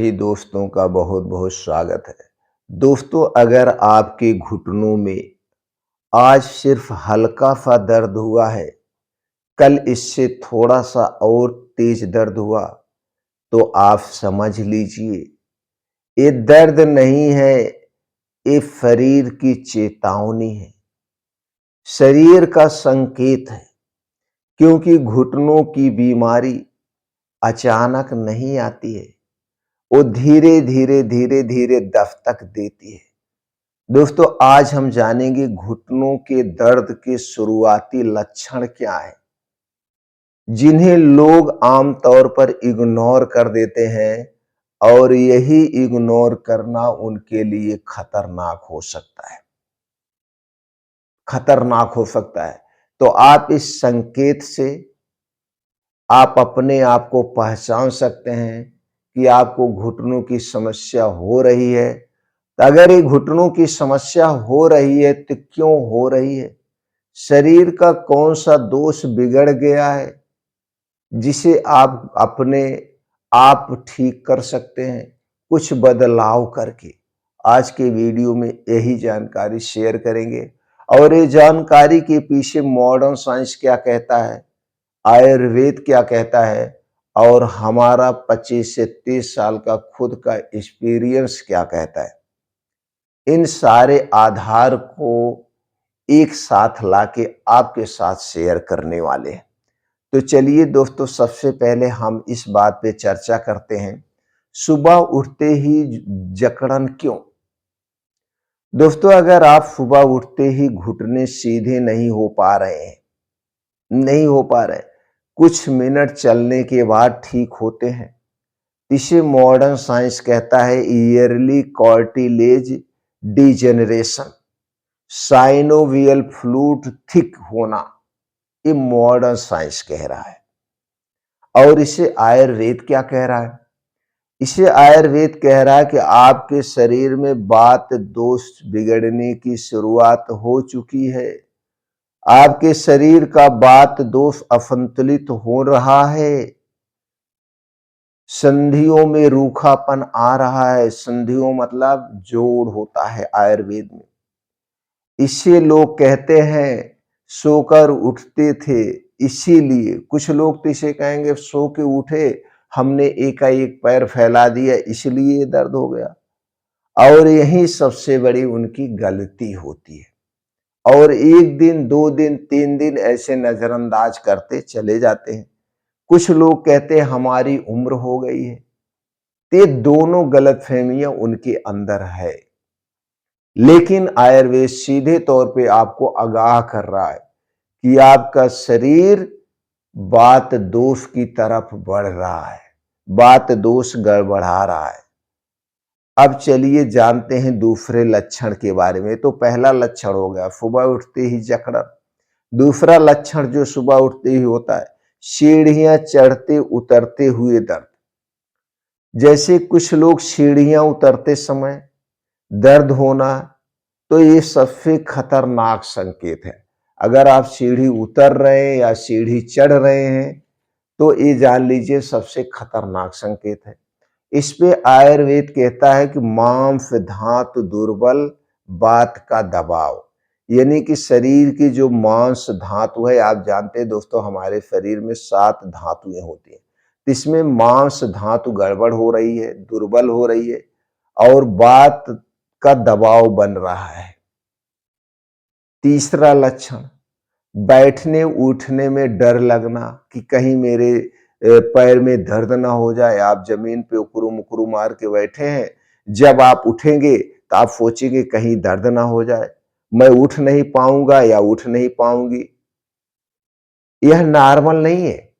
सभी दोस्तों का बहुत बहुत स्वागत है। दोस्तों, अगर आपके घुटनों में आज सिर्फ हल्का सा दर्द हुआ है, कल इससे थोड़ा सा और तेज दर्द हुआ, तो आप समझ लीजिए ये दर्द नहीं है, ये शरीर की चेतावनी है, शरीर का संकेत है। क्योंकि घुटनों की बीमारी अचानक नहीं आती है, वो धीरे धीरे धीरे धीरे दस्तक देती है। दोस्तों, आज हम जानेंगे घुटनों के दर्द के शुरुआती लक्षण क्या है, जिन्हें लोग आमतौर पर इग्नोर कर देते हैं, और यही इग्नोर करना उनके लिए खतरनाक हो सकता है। खतरनाक हो सकता है। तो आप इस संकेत से आप अपने आप को पहचान सकते हैं कि आपको घुटनों की समस्या हो रही है। अगर ये घुटनों की समस्या हो रही है तो क्यों हो रही है? शरीर का कौन सा दोष बिगड़ गया है जिसे आप अपने आप ठीक कर सकते हैं कुछ बदलाव करके? आज के वीडियो में यही जानकारी शेयर करेंगे। और ये जानकारी के पीछे मॉडर्न साइंस क्या कहता है, आयुर्वेद क्या कहता है, और हमारा 25 से 30 साल का खुद का एक्सपीरियंस क्या कहता है, इन सारे आधार को एक साथ लाके आपके साथ शेयर करने वाले हैं। तो चलिए दोस्तों, सबसे पहले हम इस बात पे चर्चा करते हैं, सुबह उठते ही जकड़न क्यों? दोस्तों, अगर आप सुबह उठते ही घुटने सीधे नहीं हो पा रहे हैं, नहीं हो पा रहे, कुछ मिनट चलने के बाद ठीक होते हैं, इसे मॉडर्न साइंस कहता है yearly cartilage degeneration, synovial fluid thick होना। ये मॉडर्न साइंस कह रहा है। और इसे आयुर्वेद क्या कह रहा है? इसे आयुर्वेद कह रहा है कि आपके शरीर में वात दोष बिगड़ने की शुरुआत हो चुकी है। आपके शरीर का वात दोष असंतुलित हो रहा है, संधियों में रूखापन आ रहा है। संधियों मतलब जोड़ होता है आयुर्वेद में। इसे लोग कहते हैं सोकर उठते थे, इसीलिए कुछ लोग तो इसे कहेंगे सो के उठे, हमने एकाएक पैर फैला दिया इसलिए दर्द हो गया। और यही सबसे बड़ी उनकी गलती होती है। और एक दिन, 2 दिन, 3 दिन ऐसे नजरअंदाज करते चले जाते हैं। कुछ लोग कहते हैं हमारी उम्र हो गई है। ये दोनों गलतफहमियां उनके अंदर है। लेकिन आयुर्वेद सीधे तौर पे आपको आगाह कर रहा है कि आपका शरीर वात दोष की तरफ बढ़ रहा है, वात दोष गड़बड़ा रहा है। अब चलिए जानते हैं दूसरे लक्षण के बारे में। तो पहला लक्षण हो गया सुबह उठते ही जकड़न। दूसरा लक्षण जो सुबह उठते ही होता है, सीढ़ियां चढ़ते उतरते हुए दर्द। जैसे कुछ लोग सीढ़ियां उतरते समय दर्द होना, तो ये सबसे खतरनाक संकेत है। अगर आप सीढ़ी उतर रहे हैं या सीढ़ी चढ़ रहे हैं, तो ये जान लीजिए सबसे खतरनाक संकेत है। इस पे आयुर्वेद कहता है कि मांस धातु दुर्बल, वात का दबाव, यानी कि शरीर की जो मांस धातु है, आप जानते हैं दोस्तों हमारे शरीर में 7 धातुएं होती हैं। इसमें मांस धातु गड़बड़ हो रही है, दुर्बल हो रही है, और वात का दबाव बन रहा है। तीसरा लक्षण, बैठने उठने में डर लगना कि कहीं मेरे पैर में दर्द ना हो जाए। आप जमीन पे उकरू मुकरू मार के बैठे हैं, जब आप उठेंगे तो आप सोचेंगे कहीं दर्द ना हो जाए, मैं उठ नहीं पाऊंगा या उठ नहीं पाऊंगी। यह नॉर्मल नहीं है,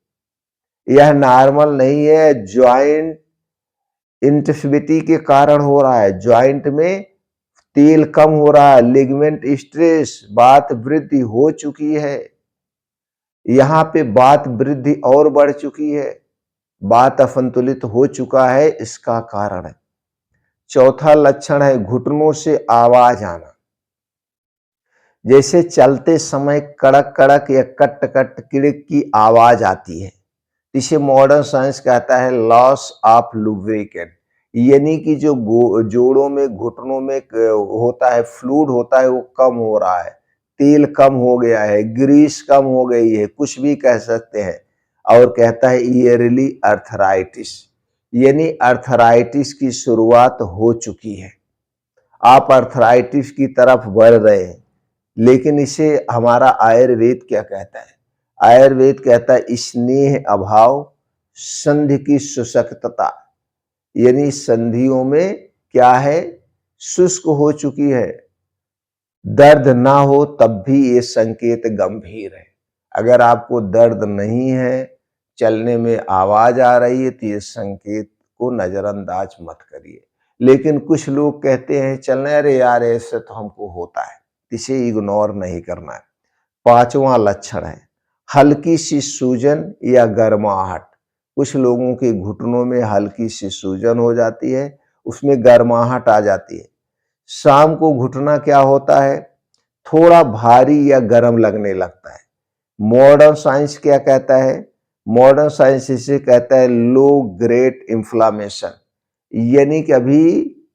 यह नॉर्मल नहीं है। ज्वाइंट इंटेंसिटी के कारण हो रहा है, ज्वाइंट में तेल कम हो रहा है, लिगामेंट स्ट्रेस, वात वृद्धि हो चुकी है। यहाँ पे वात वृद्धि और बढ़ चुकी है, वात असंतुलित हो चुका है, इसका कारण है। चौथा लक्षण है घुटनों से आवाज आना। जैसे चलते समय कड़क कड़क या कट कट किड़क की आवाज आती है, इसे मॉडर्न साइंस कहता है लॉस ऑफ लुब्रिकेंट, यानी कि जो जोड़ों में, घुटनों में होता है, फ्लूइड होता है, वो कम हो रहा है, तेल कम हो गया है, ग्रीस कम हो गई है, कुछ भी कह सकते हैं। और कहता है ईयरली अर्थराइटिस, यानी अर्थराइटिस की शुरुआत हो चुकी है, आप अर्थराइटिस की तरफ बढ़ रहे हैं। लेकिन इसे हमारा आयुर्वेद क्या कहता है? आयुर्वेद कहता है स्नेह अभाव, संधि की शुष्कता, यानी संधियों में क्या है, शुष्क हो चुकी है। दर्द ना हो तब भी ये संकेत गंभीर है। अगर आपको दर्द नहीं है, चलने में आवाज आ रही है, तो ये संकेत को नजरअंदाज मत करिए। लेकिन कुछ लोग कहते हैं चलने, अरे यार ऐसे तो हमको होता है, इसे इग्नोर नहीं करना है। पांचवा लक्षण है हल्की सी सूजन या गर्माहट। कुछ लोगों के घुटनों में हल्की सी सूजन हो जाती है, उसमें गर्माहट आ जाती है। शाम को घुटना क्या होता है, थोड़ा भारी या गर्म लगने लगता है। मॉडर्न साइंस क्या कहता है? मॉडर्न साइंस इसे कहता है लो ग्रेड इन्फ्लामेशन, यानी कि अभी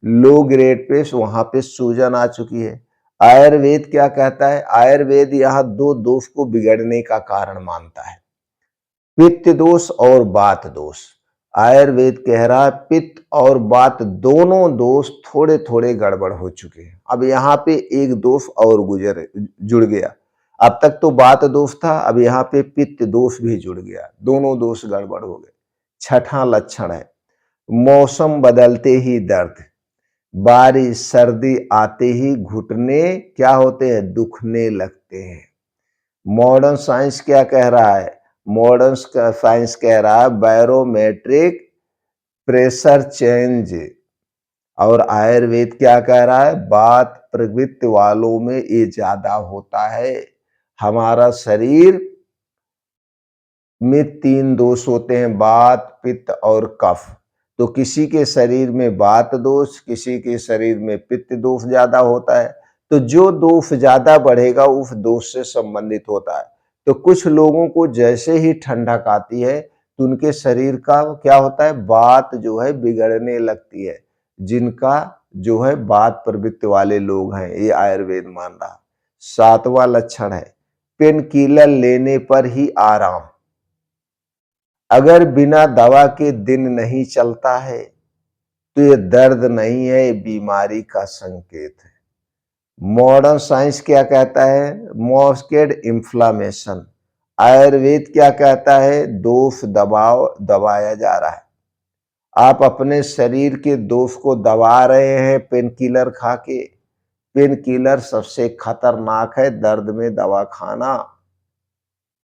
लो ग्रेड पे वहां पे सूजन आ चुकी है। आयुर्वेद क्या कहता है? आयुर्वेद यहाँ दो दोष को बिगड़ने का कारण मानता है, पित्त दोष और वात दोष। आयुर्वेद कह रहा है पित्त और वात दोनों दोष थोड़े थोड़े गड़बड़ हो चुके हैं। अब यहाँ पे एक दोष और जुड़ गया। अब तक तो वात दोष था, अब यहाँ पे पित्त दोष भी जुड़ गया, दोनों दोष गड़बड़ हो गए। छठा लक्षण है मौसम बदलते ही दर्द। बारिश सर्दी आते ही घुटने क्या होते हैं, दुखने लगते हैं। मॉडर्न साइंस क्या कह रहा है? मॉडर्न साइंस कह रहा है बैरोमेट्रिक प्रेशर चेंज। और आयुर्वेद क्या कह रहा है? वात प्रवृत्ति वालों में ये ज्यादा होता है। हमारा शरीर में तीन दोष होते हैं, वात पित्त और कफ। तो किसी के शरीर में वात दोष, किसी के शरीर में पित्त दोष ज्यादा होता है। तो जो दोष ज्यादा बढ़ेगा उस दोष से संबंधित होता है। तो कुछ लोगों को जैसे ही ठंडक आती है तो उनके शरीर का क्या होता है, वात जो है बिगड़ने लगती है। जिनका जो है वात प्रवृत्ति वाले लोग हैं, ये आयुर्वेद मान रहा। सातवां लक्षण है पेन किलर लेने पर ही आराम। अगर बिना दवा के दिन नहीं चलता है तो ये दर्द नहीं है, ये बीमारी का संकेत है। मॉडर्न साइंस क्या कहता है? मॉस्केड इन्फ्लामेशन। आयुर्वेद क्या कहता है? दोष दबाया जा रहा है। आप अपने शरीर के दोष को दबा रहे हैं पेन किलर खा के। पेन किलर सबसे खतरनाक है दर्द में दवा खाना।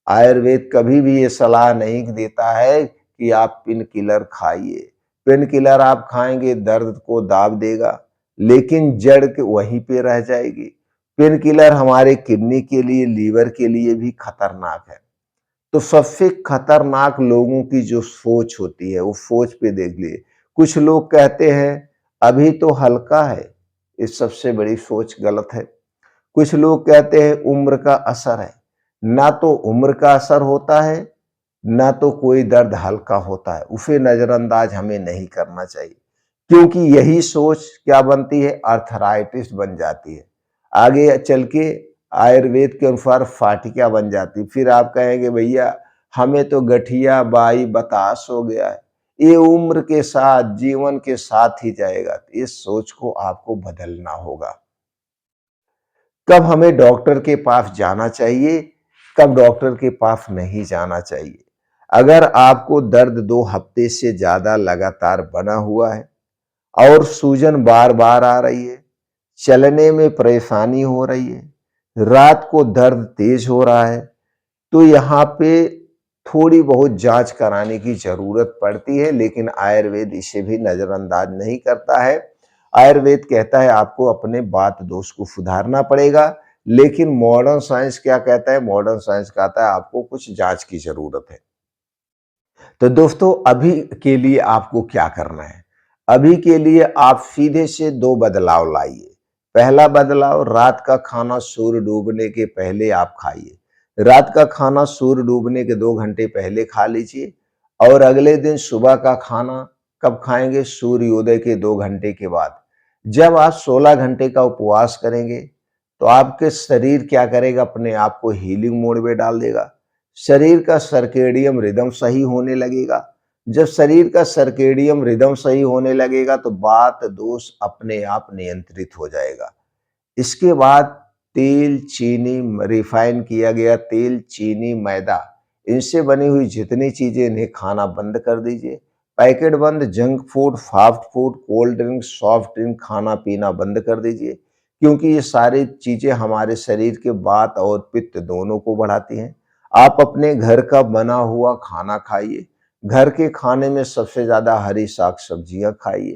आयुर्वेद कभी भी ये सलाह नहीं देता है कि आप पेन किलर खाइए। पेन किलर आप खाएंगे दर्द को दाब देगा, लेकिन जड़ के वहीं पे रह जाएगी। पेन किलर हमारे किडनी के लिए, लीवर के लिए भी खतरनाक है। तो सबसे खतरनाक लोगों की जो सोच होती है वो सोच पे देख लिए। कुछ लोग कहते हैं अभी तो हल्का है, इस सबसे बड़ी सोच गलत है। कुछ लोग कहते हैं उम्र का असर है, ना तो उम्र का असर होता है, ना तो कोई दर्द हल्का होता है। उसे नजरअंदाज हमें नहीं करना चाहिए, क्योंकि यही सोच क्या बनती है, अर्थराइटिस बन जाती है। आगे चल के आयुर्वेद के अनुसार फाटिका बन जाती। फिर आप कहेंगे भैया हमें तो गठिया बाई बतास हो गया है, ये उम्र के साथ जीवन के साथ ही जाएगा। इस सोच को आपको बदलना होगा। कब हमें डॉक्टर के पास जाना चाहिए, कब डॉक्टर के पास नहीं जाना चाहिए? अगर आपको दर्द 2 हफ्ते से ज्यादा लगातार बना हुआ है और सूजन बार बार आ रही है, चलने में परेशानी हो रही है, रात को दर्द तेज हो रहा है, तो यहाँ पे थोड़ी बहुत जांच कराने की जरूरत पड़ती है। लेकिन आयुर्वेद इसे भी नजरअंदाज नहीं करता है। आयुर्वेद कहता है आपको अपने वात दोष को सुधारना पड़ेगा। लेकिन मॉडर्न साइंस क्या कहता है? मॉडर्न साइंस कहता है आपको कुछ जांच की जरूरत है। तो दोस्तों अभी के लिए आपको क्या करना है? अभी के लिए आप सीधे से 2 बदलाव लाइए। पहला बदलाव, रात का खाना सूर्य डूबने के पहले आप खाइए। रात का खाना सूर्य डूबने के 2 घंटे पहले खा लीजिए और अगले दिन सुबह का खाना कब खाएंगे? सूर्योदय के 2 घंटे के बाद। जब आप 16 घंटे का उपवास करेंगे तो आपके शरीर क्या करेगा? अपने आप को हीलिंग मोड में डाल देगा। शरीर का सर्केडियम रिदम सही होने लगेगा। जब शरीर का सर्केडियम रिदम सही होने लगेगा तो वात दोष अपने आप नियंत्रित हो जाएगा। इसके बाद तेल, चीनी, रिफाइन किया गया तेल, चीनी, मैदा, इनसे बनी हुई जितनी चीजें इन्हें खाना बंद कर दीजिए। पैकेट बंद junk food, fast food, cold drink, soft drink खाना पीना बंद कर दीजिए, क्योंकि ये सारी चीजें हमारे शरीर के वात और पित्त दोनों को बढ़ाती हैं। आप अपने घर का बना हुआ खाना खाइए। घर के खाने में सबसे ज्यादा हरी साग सब्जियां खाइए,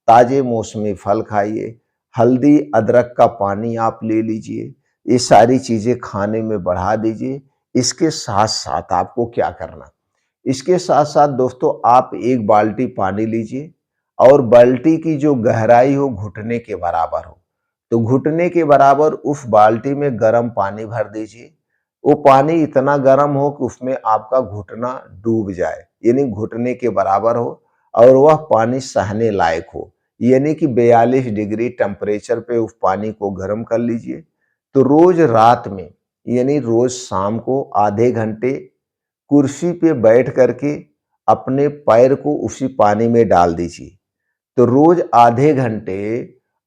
ताजे मौसमी फल खाइए, हल्दी अदरक का पानी आप ले लीजिए। ये सारी चीजें खाने में बढ़ा दीजिए। इसके साथ साथ आपको क्या करना? इसके साथ साथ दोस्तों आप 1 बाल्टी पानी लीजिए और बाल्टी की जो गहराई हो घुटने के बराबर हो, तो घुटने के बराबर उस बाल्टी में गर्म पानी भर दीजिए। वो पानी इतना गर्म हो कि उसमें आपका घुटना डूब जाए, यानी घुटने के बराबर हो और वह पानी सहने लायक हो, यानी कि 42 डिग्री टेम्परेचर पे उस पानी को गर्म कर लीजिए। तो रोज रात में, यानी रोज शाम को आधे घंटे कुर्सी पे बैठ करके अपने पैर को उसी पानी में डाल दीजिए। तो रोज आधे घंटे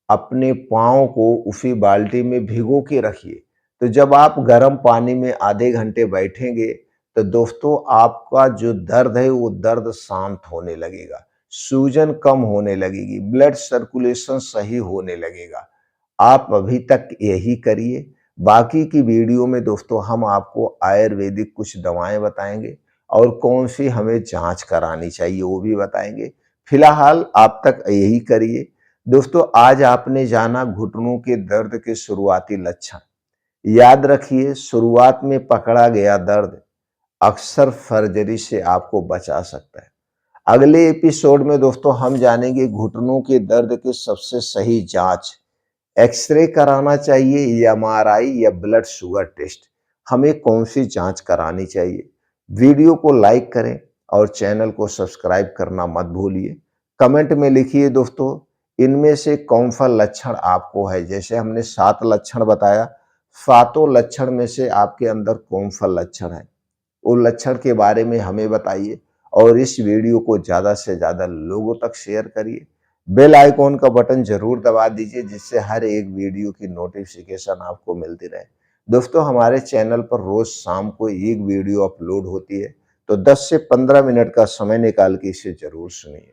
अपने पाँव को उसी बाल्टी में भिगो के रखिए। तो जब आप गर्म पानी में आधे घंटे बैठेंगे तो दोस्तों आपका जो दर्द है वो दर्द शांत होने लगेगा, सूजन कम होने लगेगी, ब्लड सर्कुलेशन सही होने लगेगा। आप अभी तक यही करिए। बाकी की वीडियो में दोस्तों हम आपको आयुर्वेदिक कुछ दवाएं बताएंगे और कौन सी हमें जांच करानी चाहिए वो भी बताएंगे। फिलहाल आप तक यही करिए। दोस्तों आज आपने जाना घुटनों के दर्द के शुरुआती लक्षण। याद रखिए, शुरुआत में पकड़ा गया दर्द अक्सर सर्जरी से आपको बचा सकता है। अगले एपिसोड में दोस्तों हम जानेंगे घुटनों के दर्द के सबसे सही जांच। एक्सरे कराना चाहिए या एमआरआई या ब्लड शुगर टेस्ट, हमें कौन सी जांच करानी चाहिए? वीडियो को लाइक करें और चैनल को सब्सक्राइब करना मत भूलिए। कमेंट में लिखिए दोस्तों इनमें से कौन सा लक्षण आपको है। जैसे हमने 7 लक्षण बताया, सातों लक्षण में से आपके अंदर कौन सा लक्षण है, उन लक्षण के बारे में हमें बताइए और इस वीडियो को ज़्यादा से ज़्यादा लोगों तक शेयर करिए। बेल आइकॉन का बटन जरूर दबा दीजिए जिससे हर एक वीडियो की नोटिफिकेशन आपको मिलती रहे। दोस्तों हमारे चैनल पर रोज शाम को एक वीडियो अपलोड होती है, तो 10 से 15 मिनट का समय निकाल के इसे जरूर सुनिए।